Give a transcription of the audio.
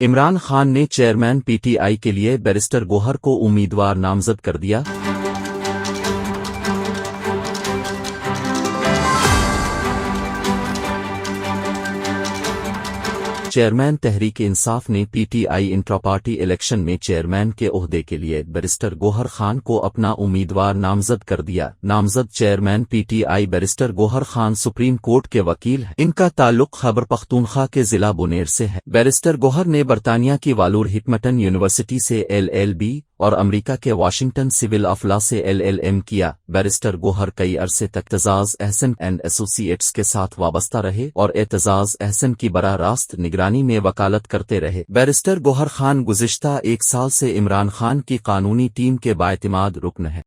عمران خان نے chairman P T آئی کے لیے بیرسٹر گوہر کو امیدوار نامزد کر دیا۔ چیئرمین تحریک انصاف نے پی ٹی آئی انٹرا پارٹی الیکشن میں چیئرمین کے عہدے کے لیے بیرسٹر گوہر خان کو اپنا امیدوار نامزد کر دیا۔ نامزد chairman P T I barrister Gohar Khan supreme court کے وکیل ہیں۔ ان کا تعلق خیبر پختونخوا کے ضلع بونیر سے ہے۔ بیرسٹر گوہر نے برطانیہ کی والور ہکمٹن یونیورسٹی سے ایل ایل بی اور امریکہ کے واشنگٹن سول آف لا سے ایل ایل ایم کیا۔ بیرسٹر گوہر کئی عرصے تک اعتزاز احسن اینڈ ایسوسی ایٹس کے ساتھ وابستہ رہے اور اعتزاز احسن کی براہ راست نگرانی میں وکالت کرتے رہے۔ بیرسٹر گوہر خان گزشتہ ایک سال سے عمران خان کی قانونی ٹیم کے بااعتماد رکن ہے۔